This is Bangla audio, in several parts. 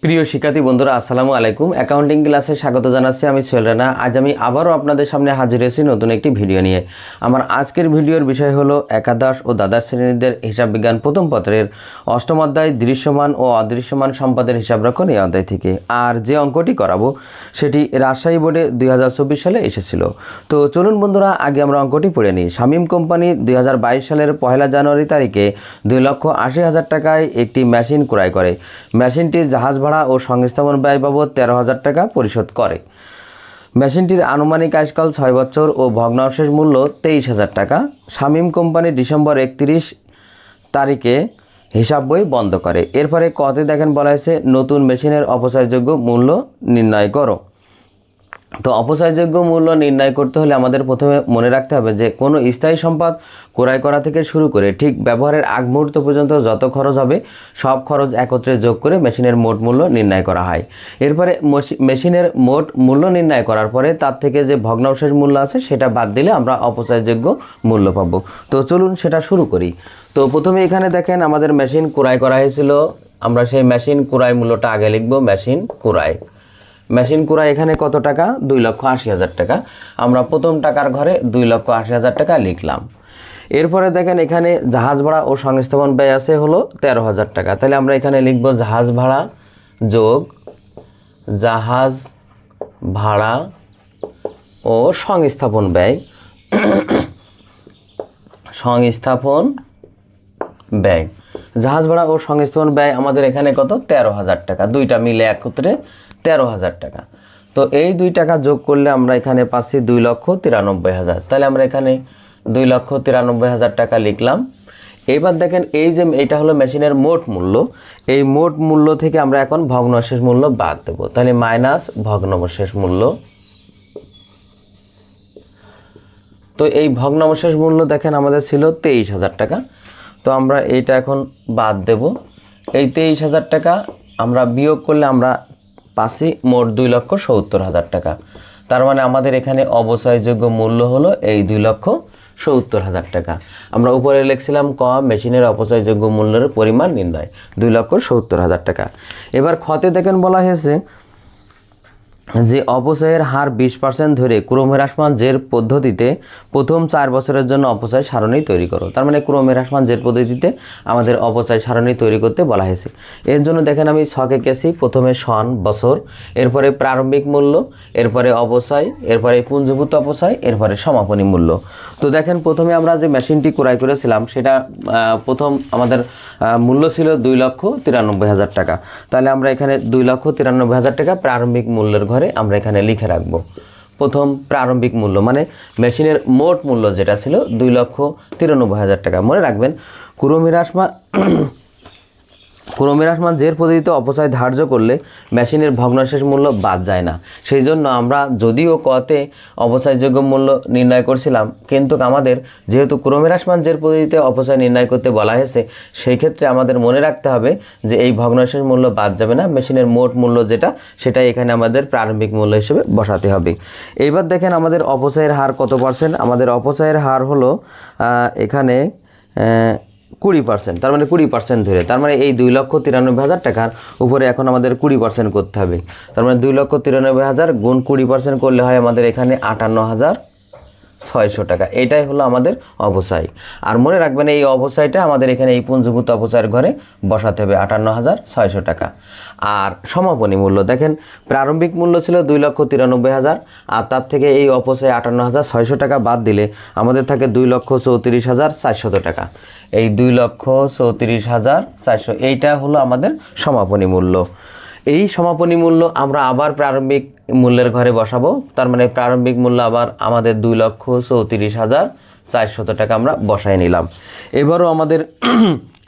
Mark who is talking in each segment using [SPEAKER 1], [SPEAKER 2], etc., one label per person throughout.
[SPEAKER 1] প্রিয় শিক্ষার্থী বন্ধুরা আসসালামু আলাইকুম। অ্যাকাউন্টিং ক্লাসে স্বাগত জানাচ্ছি। আমি সোহেল রানা। আজ আমি আবারও আপনাদের সামনে হাজির হয়েছি নতুন একটি ভিডিও নিয়ে। আমার আজকের ভিডিওর বিষয় হলো একাদশ ও দ্বাদশ শ্রেণীদের হিসাব বিজ্ঞান প্রথম পত্রের অষ্টম অধ্যায় দৃশ্যমান ও অদৃশ্যমান সম্পদের হিসাব রক্ষণ এই অধ্যায় থেকে। আর যে অঙ্কটি করাবো সেটি রাজশাহী বোর্ডে 2024 সালে এসেছিল। তো চলুন বন্ধুরা আগে আমরা অঙ্কটি পড়ে নিই। শামীম কোম্পানি 2022 সালের 1 জানুয়ারি তারিখে 2,80,000 টাকায় একটি মেশিন ক্রয় করে। মেশিনটি জাহাজ ভাড়া ও সংস্থাপন ব্যয় বাবদ 13,000 টাকা পরিশোধ করে। মেশিনটির আনুমানিক আয়ুষ্কাল 6 বছর ও ভগ্নাবশেষ মূল্য 23,000 টাকা। শামীম কোম্পানি ডিসেম্বর 31 তারিখে হিসাব বই বন্ধ করে। এরপরে কতে দেখেন বলা হয়েছে নতুন মেশিনের অপচয়যোগ্য মূল্য নির্ণয় করো। তো অপচয়যোগ্য মূল্য নির্ণয় করতে হলে আমাদের প্রথমে মনে রাখতে হবে যে কোনো স্থায়ী সম্পদ ক্রয় করা থেকে শুরু করে ঠিক ব্যবহারের আগ মুহূর্ত পর্যন্ত যত খরচ হবে সব খরচ একত্রে যোগ করে মেশিনের মোট মূল্য নির্ণয় করা হয়। এরপরে মেশিনের মোট মূল্য নির্ণয় করার পরে তার থেকে যে ভগ্নাবশেষ মূল্য আছে সেটা বাদ দিলে আমরা অপচয়যোগ্য মূল্য পাব। তো চলুন সেটা শুরু করি। তো প্রথমে এখানে দেখেন আমাদের মেশিন ক্রয় করা হয়েছিল। আমরা সেই মেশিন ক্রয় মূল্যটা আগে লিখব। মেশিন ক্রয় এখানে কত টাকা? 2,80,000 টাকা। আমরা প্রথম টাকার ঘরে 2,80,000 টাকা লিখলাম। এরপরে দেখেন এখানে জাহাজ ভাড়া ও সংস্থাপন ব্যয় আছে হলো 13,000 টাকা। তাহলে আমরা এখানে লিখব জাহাজ ভাড়া যোগ জাহাজ ভাড়া ও সংস্থাপন ব্যয় জাহাজ ভাড়া ও সংস্থাপন ব্যয় আমাদের এখানে কত? 13,000 টাকা। দুইটা মিলে একত্রে 13,000 টাকা। তো এই 2 টাকা যোগ করলে আমরা এখানে পাচ্ছি 2,93,000। তাহলে আমরা এখানে 2,93,000 টাকা লিখলাম। এবার দেখেন এই যে এটা হলো মেশিনের মোট মূল্য। এই মোট মূল্য থেকে আমরা এখন ভগ্নাবশেষ মূল্য বাদ দেব। তাহলে মাইনাস ভগ্নাবশেষ মূল্য। তো এই ভগ্নাবশেষ মূল্য দেখেন আমাদের ছিল 23,000 টাকা। তো আমরা এইটা এখন বাদ দেব। এই 23,000 টাকা আমরা বিয়োগ করলে আমরা পাচ্ছি মোট 2,70,000 টাকা। তার মানে আমাদের এখানে অবচয়যোগ্য মূল্য হলো এই 2,70,000 টাকা। আমরা উপরে লিখছিলাম ক মেশিনের অপচয়যোগ্য মূল্যের পরিমাণ নির্ণয় 2,70,000 টাকা। এবার খতে দেখেন বলা হয়েছে যে অপচয়ের হার 20% ধরে ক্রমহ্রাসমান জের পদ্ধতিতে প্রথম 4 বছরের জন্য অপচয় সারণী তৈরি করো। তার মানে ক্রমহ্রাসমান জের পদ্ধতিতে আমাদের অপচয় সারণী তৈরি করতে বলা হয়েছে। এর জন্য দেখেন আমি ছকে গেছি। প্রথমে সন বছর, এরপরে প্রারম্ভিক মূল্য, এরপরে অপচয়, এরপরে পুঞ্জীভূত অপচয়, এরপরে সমাপনী মূল্য। তো দেখেন প্রথমে আমরা যে মেশিনটি ক্রয় করেছিলাম সেটা প্রথম আমাদের মূল্য ছিল 2,93,000 টাকা। তাহলে আমরা এখানে 2,93,000 টাকা প্রারম্ভিক মূল্যের ঘরে আমরা এখানে লিখে রাখব। প্রথম প্রারম্ভিক মূল্য মানে মেশিনের মোট মূল্য যেটা ছিল 2,93,000 টাকা। মনে রাখবেন ক্রমহ্রাসমান জের পদ্ধতিতে অপচয় ধার্য করলে মেশিনের ভগ্নাবশেষ মূল্য বাদ যায় না। সেই জন্য আমরা যদিও কতে অপচয়যোগ্য মূল্য নির্ণয় করছিলাম, কিন্তু আমাদের যেহেতু ক্রমহ্রাসমান জের পদ্ধতিতে অপচয় নির্ণয় করতে বলা হয়েছে, সেই ক্ষেত্রে আমাদের মনে রাখতে হবে যে এই ভগ্নাবশেষ মূল্য বাদ যাবে না। মেশিনের মোট মূল্য যেটা সেটাই এখানে আমাদের প্রারম্ভিক মূল্য হিসেবে বসাতে হবে। এইবার দেখেন আমাদের অপচয়ের হার কত পার্সেন্ট? আমাদের অপচয়ের হার হলো এখানে 20%। তার মানে 20% ধরে, তার মানে এই 2,93,000 টাকার উপরে এখন আমাদের 20% করতে হবে। তার মানে 2,93,000 গুণ 20% করলে হয় আমাদের এখানে 58,600 টাকা। এটাই হলো আমাদের অপচয়। আর মনে রাখবেন এই অপচয়টা আমাদের এখানে এই পুঞ্জীভূত অপচয়ের ঘরে বসাতে হবে 58,600 টাকা। আর সমাপনী মূল্য দেখেন প্রারম্ভিক মূল্য ছিল 2,93,000, আর তার থেকে এই অপচয় 58,600 টাকা বাদ দিলে আমাদের থাকে 2,34,400 টাকা। এই 2,34,400 এইটা হলো আমাদের সমাপনী মূল্য। এই সমাপনী মূল্য আমরা আবার প্রারম্ভিক মূল্যের ঘরে বসাবো। তার মানে প্রারম্ভিক মূল্য আবার আমাদের 2,34,400 টাকা আমরা বসাই নিলাম। এবারও আমাদের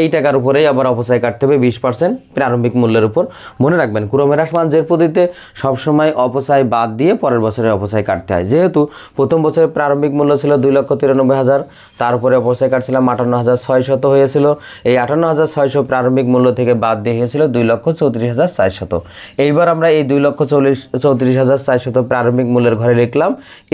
[SPEAKER 1] এই টাকার উপরেই আবার অপচয় কাটতে হবে 20% প্রারম্ভিক মূল্যের উপর। মনে রাখবেন ক্রমহ্রাসমান জের পদ্ধতিতে সবসময় অপচয় বাদ দিয়ে পরের বছরের অপচয় কাটতে হয়। যেহেতু প্রথম বছরের প্রারম্ভিক মূল্য ছিল 2,93,000, তারপরে অপচয় কাটছিলাম 58,600 হয়েছিল। এই 58,600 প্রারম্ভিক মূল্য থেকে বাদ দিয়ে হয়েছিল 2,34,400। এইবার আমরা এই 2,34,400 প্রারম্ভিক মূল্যের ঘরে লিখলাম।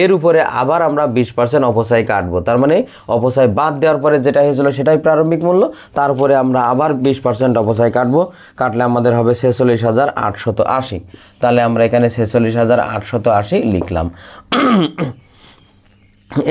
[SPEAKER 1] এর উপরে আবার আমরা 20% অপচয় কাটবো। তার মানে অপচয় বাদ দেওয়ার পরে যেটা হয়েছিল সেটাই প্রারম্ভিক মূল্য, তারপরে আমরা আবার 20% অপচয় কাটবো, কাটলে আমাদের হবে 46,880। তাহলে আমরা এখানে 46,880 লিখলাম।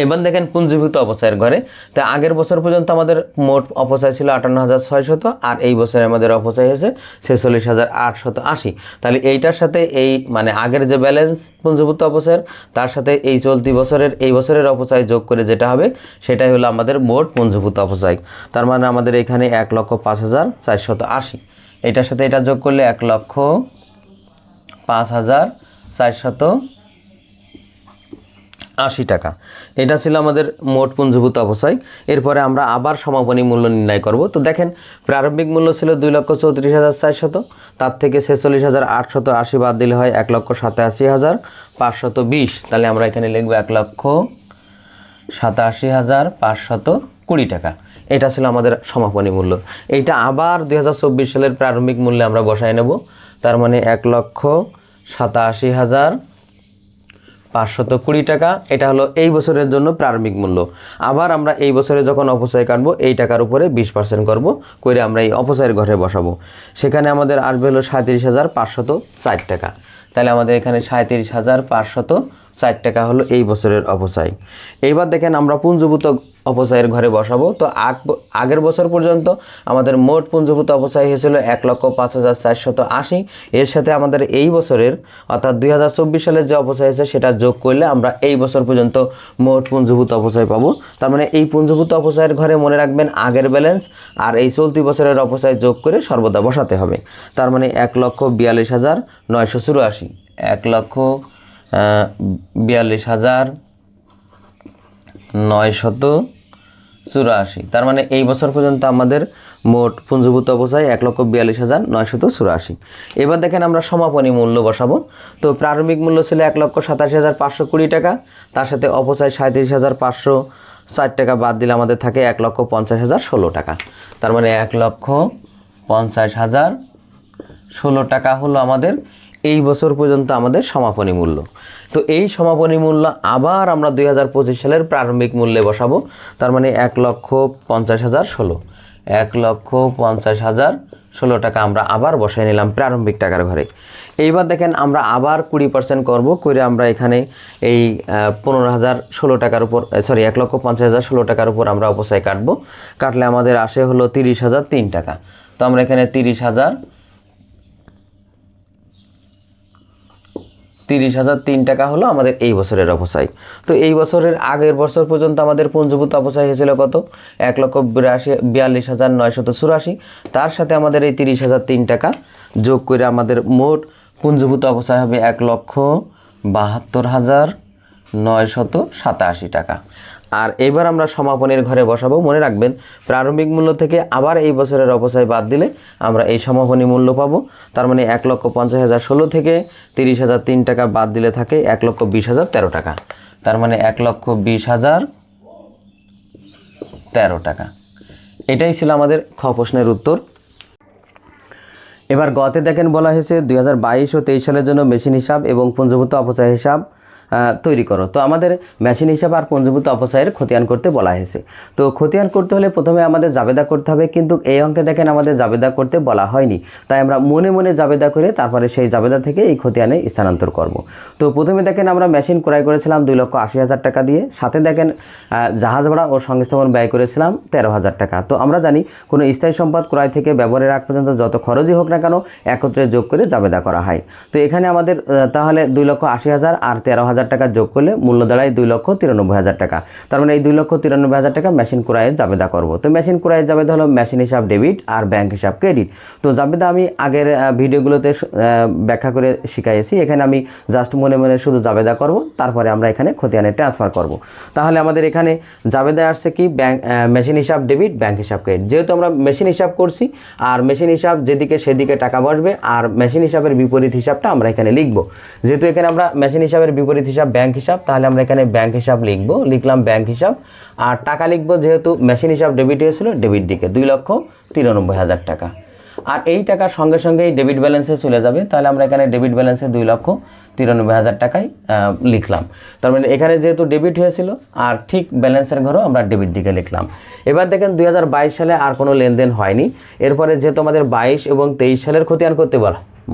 [SPEAKER 1] এবার দেখেন পুঞ্জীভূত অপচয়ের ঘরে, তা আগের বছর পর্যন্ত আমাদের মোট অপচয় ছিল 58,600, আর এই বছরে আমাদের অপচয় হয়েছে 46,880। তাহলে এইটার সাথে এই মানে আগের যে ব্যালেন্স পুঞ্জীভূত অপচয়ের, তার সাথে এই চলতি বছরের এই বছরের অপচয় যোগ করে যেটা হবে সেটাই হলো আমাদের মোট পুঞ্জীভূত অপচয়। তার মানে আমাদের এখানে 1,05,480, এটার সাথে এটা যোগ করলে 1,05,480 টাকা। এটা ছিল আমাদের মোট পুঞ্জীভূত অপচয়। এরপরে আমরা আবার সমাপনী মূল্য নির্ণয় করব। তো দেখেন প্রারম্ভিক মূল্য ছিল 2,34,400, তার থেকে 46,880 বাদ দিলে হয় 1,87,520। তাহলে আমরা এখানে লিখব 1,87,520 টাকা। এটা ছিল আমাদের সমাপনী মূল্য। এইটা আবার 2024 সালের প্রারম্ভিক মূল্যে আমরা বসায় নেব। তার মানে 1,87,520 টাকা। এটা হলো এই বছরের জন্য প্রারম্ভিক মূল্য। আবার আমরা এই বছরে যখন অপচয় কাটবো এই টাকার উপরে 20% করব, করে আমরা এই অপচয়ের ঘরে বসাবো। সেখানে আমাদের আসবে হলো 37,504 টাকা। তাহলে আমাদের এখানে 37,504 টাকা হলো এই বছরের অপচয়। এইবার দেখেন আমরা পুঞ্জীভূত অপচয়ের ঘরে বসাবো। তো আগের বছর পর্যন্ত আমাদের মোট পুঞ্জীভূত অপচয় হয়েছিল 1,05,480। এর সাথে আমাদের এই বছরের অর্থাৎ 2024 সালের যে অপচয় হয়েছে সেটা যোগ করলে আমরা এই বছর পর্যন্ত মোট পুঞ্জীভূত অপচয় পাবো। তার মানে এই পুঞ্জীভূত অপচয়ের ঘরে মনে রাখবেন আগের ব্যালেন্স আর এই চলতি বছরের অপচয় যোগ করে সর্বদা বসাতে হবে। তার মানে 1,42,984, 1,42,984। তার মানে এই বছর পর্যন্ত আমাদের মোট পুঞ্জীভূত অপচয় 1,42,984। এবার দেখেন আমরা সমাপনী মূল্য বসাবো। তো প্রারম্ভিক মূল্য ছিল 1,87,520 টাকা, তার সাথে অপচয় 37,504 টাকা বাদ দিলে আমাদের থাকে 1,50,016 টাকা। তার মানে 1,50,016 টাকা হলো আমাদের এই বছর পর্যন্ত আমাদের সমাপনী মূল্য। তো এই সমাপনী মূল্য আবার আমরা 2025 সালের প্রারম্ভিক মূল্যে বসাবো। তার মানে 1,50,016, 1,50,016 টাকা আমরা আবার বসাই নিলাম প্রারম্ভিক টাকার ঘরে। এইবার দেখেন আমরা আবার 20% করব, করে আমরা এখানে এই 15,016 টাকার উপর 1,50,016 টাকার উপর আমরা অপচয় কাটবো। কাটলে আমাদের আসে হলো 30,003 টাকা। তো আমরা এখানে 30,003 টাকা হলো আমাদের এই বছরের অপচয়। তো এই বছরের আগের বছর পর্যন্ত আমাদের পুঞ্জীভূত অপচয় হয়েছিল কত? 1,42,984। তার সাথে আমাদের এই 30,003 টাকা যোগ করে আমাদের মোট পুঞ্জীভূত অপচয় হবে 1,72,987 টাকা। আর এবার আমরা সমাপনীর ঘরে বসাবো। মনে রাখবেন প্রারম্ভিক মূল্য থেকে আবার এই বছরের অপচয় বাদ দিলে আমরা এই সমাপনী মূল্য পাবো। তার মানে 1,50,016 থেকে 30,003 টাকা বাদ দিলে থাকে 1,20,013 টাকা। তার মানে 1,20,013 টাকা। এটাই ছিল আমাদের খ প্রশ্নের উত্তর। এবার গতে দেখেন বলা হয়েছে 2022 ও 23 সালের জন্য মেশিন হিসাব এবং পুঞ্জীভূত অপচয় হিসাব তৈরি করো। তো আমাদের মেশিন হিসাব আর পুঞ্জীভূত অপচয়ের খতিয়ান করতে বলা হয়েছে। তো খতিয়ান করতে হলে প্রথমে আমাদের জাবেদা করতে হবে, কিন্তু এই অঙ্কে দেখেন আমাদের জাবেদা করতে বলা হয়নি, তাই আমরা মনে মনে জাবেদা করে তারপরে সেই জাবেদা থেকে এই খতিয়ানে স্থানান্তর করব। তো প্রথমে দেখেন আমরা মেশিন ক্রয় করেছিলাম 2,80,000 টাকা দিয়ে, সাথে দেখেন জাহাজ ভাড়া ও সংস্থাপন ব্যয় করেছিলাম 13,000 টাকা। তো আমরা জানি কোনো স্থায়ী সম্পদ ক্রয় থেকে ব্যবহারের আগ পর্যন্ত যত খরচই হোক না কেন একত্রে যোগ করে জাবেদা করা হয়। তো এখানে আমাদের তাহলে 2,80,000 আর 13,000 টাকা যোগ করলে মূল্য দাঁড়ায় 2,93,000 টাকা। তার মানে এই 2,93,000 টাকা মেশিন ক্রয়ের জাবেদা করব। তো মেশিন ক্রয়ের জাবেদা হলো মেশিন হিসাব ডেবিট আর ব্যাংক হিসাব ক্রেডিট। তো জাবেদা আমি আগের ভিডিওগুলোতে ব্যাখ্যা করে শিখাইছি, এখানে আমি জাস্ট মনে মনে শুধু জাবেদা করব, তারপরে আমরা এখানে খতিয়ানে ট্রান্সফার করব। তাহলে আমাদের এখানে জাবেদা আসছে কি ব্যাংক মেশিন হিসাব ডেবিট, ব্যাংক হিসাব ক্রেডিট। যেহেতু আমরা মেশিন হিসাব করছি আর মেশিন হিসাব যেদিকে সেদিকে টাকা বসবে, আর মেশিন হিসাবের বিপরীত হিসাবটা আমরা এখানে লিখব। যেহেতু এখানে আমরা মেশিন হিসাবের বিপরীত হিসাব ব্যাংক হিসাব, তাহলে আমরা এখানে ব্যাংক হিসাব লিখলাম ব্যাংক হিসাব, আর টাকা লিখব যেহেতু মেশিন হিসাব ডেবিট হয়েছিল ডেবিট দিকে 2,93,000 টাকা। আর এই টাকার সঙ্গে সঙ্গে এই ডেবিট ব্যালেন্সে চলে যাবে, তাহলে আমরা এখানে ডেবিট ব্যালেন্সে 93,000 টাকায় লিখলাম। তার মানে এখানে যেহেতু ডেবিট হয়েছিল আর ঠিক ব্যালেন্সের ঘরেও আমরা ডেবিট দিকে লিখলাম। এবার দেখেন 2022 সালে আর কোনো লেনদেন হয়নি। এরপরে যেহেতু আমাদের 22 এবং 23 সালের খতিয়ান করতে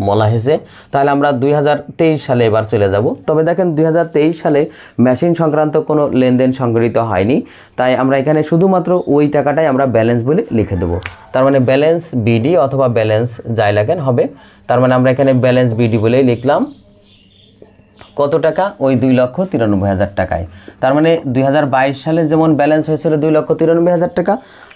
[SPEAKER 1] বলা হয়েছে, তাহলে আমরা 2023 সালে এবার চলে যাব। তবে দেখেন 2023 সালে মেশিন সংক্রান্ত কোনো লেনদেন সংগঠিত হয়নি, তাই আমরা এখানে শুধুমাত্র ওই টাকাটাই আমরা ব্যালেন্স বলে লিখে দেবো। তার মানে ব্যালেন্স বিডি অথবা ব্যালেন্স যাই লাগেন হবে। তার মানে আমরা এখানে ব্যালেন্স বিডি বলেই লিখলাম। কত টাকা? ওই 2,93,000 টাকায়। তার মানে 2022 সালে যেমন ব্যালেন্স হয়েছিল 2,93,000 টাকা,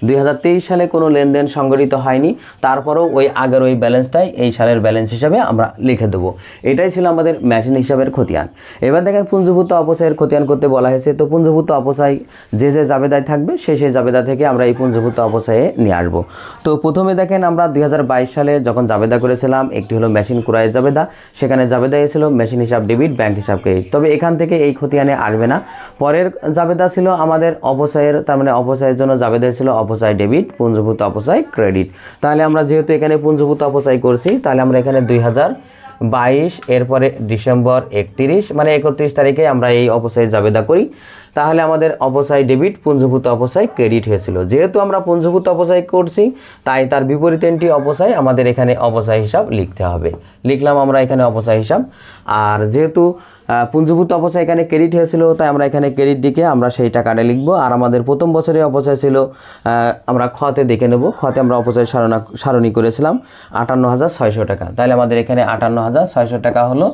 [SPEAKER 1] 2023 সালে কোনো লেনদেন সংগঠিত হয়নি, তারপরেও ওই আগের ওই ব্যালেন্সটাই এই সালের ব্যালেন্স হিসাবে আমরা লিখে দেবো। এটাই ছিল আমাদের মেশিন হিসাবের খতিয়ান। এবার দেখেন পুঞ্জভূত অপচয়ের খতিয়ান করতে বলা হয়েছে। তো পুঞ্জভূত অপচয় যে জাবেদায় থাকবে সেই জাবেদা থেকে আমরা এই পুঞ্জভূত অপচয়ে নিয়ে আসবো। তো প্রথমে দেখেন আমরা 2022 সালে যখন জাবেদা করেছিলাম, একটি হলো মেশিন ক্রয়ের জাবেদা, সেখানে জাবেদা এসেছিল মেশিন হিসাব ডেবিট, ব্যাংক হিসাব ক্রেডিট। তবে এখান থেকে এই খতিয়ানে আসবে না। পরের জাবেদা ছিল আমাদের অপচয়ের, তার মানে অপচয়ের জন্য জাবেদা ছিল অপচয় ডেবিট, পুঞ্জভূত অপচয় ক্রেডিট। তাহলে আমরা যেহেতু এখানে পুঞ্জভূত অপচয় করছি, তাহলে আমরা এখানে 2022 এরপরে ডিসেম্বর 31 মানে 31 তারিখে আমরা এই অপচয় জাবেদা করি। তাহলে আমাদের অপচয় ডেবিট, পুঞ্জভূত অপচয় ক্রেডিট হয়েছিল। যেহেতু আমরা পুঞ্জভূত অপচয় করছি, তাই তার বিপরীতেন্টি অপচয় আমাদের এখানে অপচয় হিসাব লিখতে হবে। লিখলাম আমরা এখানে অপচয় হিসাব। আর যেহেতু পুঞ্জভূত অপচয় এখানে ক্রেডিট হয়েছিল, তাই আমরা এখানে ক্রেডিট দিকে আমরা সেই টাকাটা লিখব। আর আমাদের প্রথম বছরে অপচয় ছিল, আমরা খতে দেখে নেব। খতে আমরা অপচয় সারণী করেছিলাম 58,600 টাকা। তাহলে আমাদের এখানে 58,600 টাকা হলো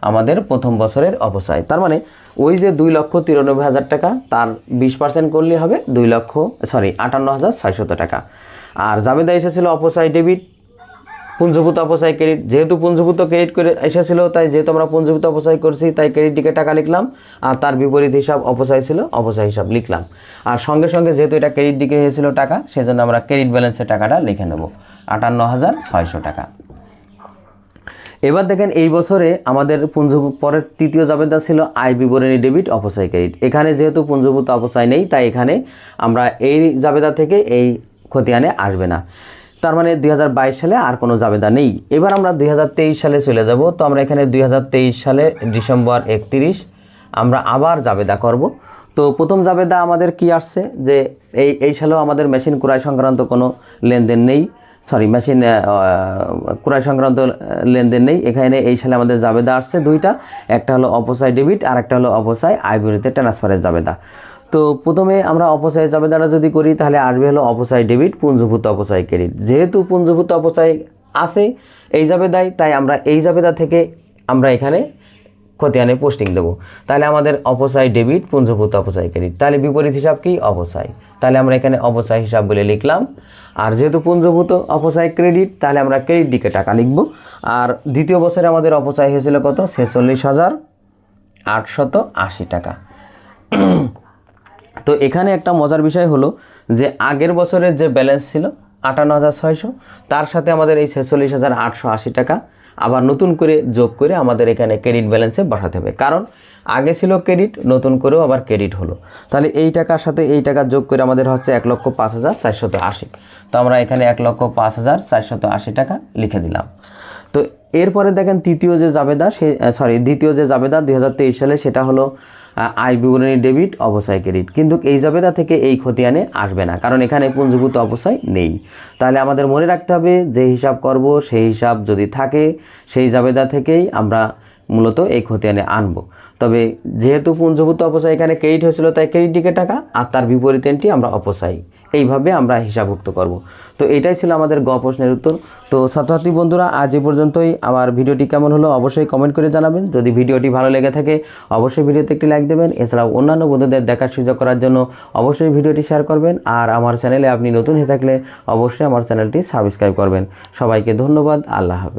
[SPEAKER 1] আমাদের প্রথম বছরের অপচয়। তার মানে ওই যে 2,93,000 টাকা, তার 20% করলে হবে 58,600 টাকা। আর জাবেদা এসেছিল অপচয় ডেবিট, পুঞ্জভূত অপচয় ক্রেডিট। যেহেতু পুঞ্জভূত ক্রেডিট করে এসেছিল, তাই যেহেতু আমরা পুঞ্জভূত অপচয় করছি, তাই ক্রেডিট দিকে টাকা লিখলাম। আর তার বিপরীত হিসাব অপচয় ছিল, অপচয় হিসাব লিখলাম। আর সঙ্গে সঙ্গে যেহেতু এটা ক্রেডিট দিকে হয়েছিল টাকা, সেজন্য আমরা ক্রেডিট ব্যালেন্সের টাকাটা লিখে নেব 58,600 টাকা। এবার দেখেন এই বছরে আমাদের পরের তৃতীয় জাবেদা ছিল আয় বিবরণী ডেবিট, অপচয় ক্রেডিট। এখানে যেহেতু পুঞ্জভূত অপচয় নেই, তাই এখানে আমরা এই জাবেদা থেকে এই খতিয়ানে আসবে না। তার মানে 2022 সালে আর কোনো জাবেদা নেই। এবার আমরা 2023 সালে চলে যাব। তো আমরা এখানে 2023 সালে ডিসেম্বর 31 আমরা আবার জাবেদা করব। তো প্রথম জাবেদা আমাদের কি আসছে যে এই সালেও আমাদের মেশিন ক্রয় সংক্রান্ত কোনো লেনদেন নেই, মেশিন ক্রয় সংক্রান্ত লেনদেন নেই। এখানে এই সালে আমাদের জাবেদা আসছে দুইটা, একটা হলো অপচয় ডেবিট আর একটা হলো অপচয় আয় বিবরণীতে ট্রান্সফারের জাবেদা। তো প্রথমে আমরা অপচয় জাবেদাটা যদি করি, তাহলে আসবে হলো অপচয় ডেবিট, পুঞ্জভূত অপচয় ক্রেডিট। যেহেতু পুঞ্জভূত অপচয় আছে এই জাবেদায়, তাই আমরা এই জাবেদা থেকে আমরা এখানে খতিয়ানে পোস্টিং দেবো। তাহলে আমাদের অপচয় ডেবিট, পুঞ্জভূত অপচয় ক্রেডিট। তাহলে বিপরীত হিসাব কি? অপচয়। তাহলে আমরা এখানে অপচয় হিসাব বলে লিখলাম। আর যেহেতু পুঞ্জভূত অপচয় ক্রেডিট, তাহলে আমরা ক্রেডিট দিকে টাকা লিখব। আর দ্বিতীয় বছরে আমাদের অপচয় হয়েছিল কত? 46,880 টাকা। তো এখানে একটা মজার বিষয় হলো যে আগের বছরের যে ব্যালেন্স ছিল 58,600, তার সাথে আমাদের এই 46,880 টাকা আবার নতুন করে যোগ করে আমাদের এখানে ক্রেডিট ব্যালেন্সে বসাতে হবে। কারণ আগে ছিল ক্রেডিট, নতুন করেও আবার ক্রেডিট হলো। তাহলে এই টাকার সাথে এই টাকা যোগ করে আমাদের হচ্ছে 1,05,480। তো আমরা এখানে 1,05,480 টাকা লিখে দিলাম। তো এরপরে দেখেন দ্বিতীয় যে জাবেদা 2023 সালে, সেটা হলো আয় বিবরণী ডেবিট, অপচয় ক্রেডিট। কিন্তু এই জাবেদা থেকে এই খতিয়ানে আসবে না, কারণ এখানে পুঞ্জভূত অপচয় নেই। তাহলে আমাদের মনে রাখতে হবে যে হিসাব করব সেই হিসাব যদি থাকে সেই জাবেদা থেকেই আমরা মূলত এই খতিয়ানে আনবো। তবে যেহেতু পুঞ্জভূত অপচয় এখানে ক্রেডিট হয়েছিল, তাই ক্রেডিট দিকে টাকা, আর তার বিপরীতেনটি আমরা অপচয়, এইভাবে আমরা হিসাবভুক্ত করব। তো এটাই ছিল আমাদের গ প্রশ্নের উত্তর। তো ছাত্রছাত্রী বন্ধুরা, আজ এই পর্যন্তই। আমার ভিডিওটি কেমন হলো অবশ্যই কমেন্ট করে জানাবেন। যদি ভিডিওটি ভালো লেগে থাকে অবশ্যই ভিডিওতে একটি লাইক দেবেন। এছাড়াও অন্যান্য বন্ধুদের দেখার সুযোগ করার জন্য অবশ্যই ভিডিওটি শেয়ার করবেন। আর আমার চ্যানেলে আপনি নতুন হয়ে থাকলে অবশ্যই আমার চ্যানেলটি সাবস্ক্রাইব করবেন। সবাইকে ধন্যবাদ। আল্লাহ হাফেজ।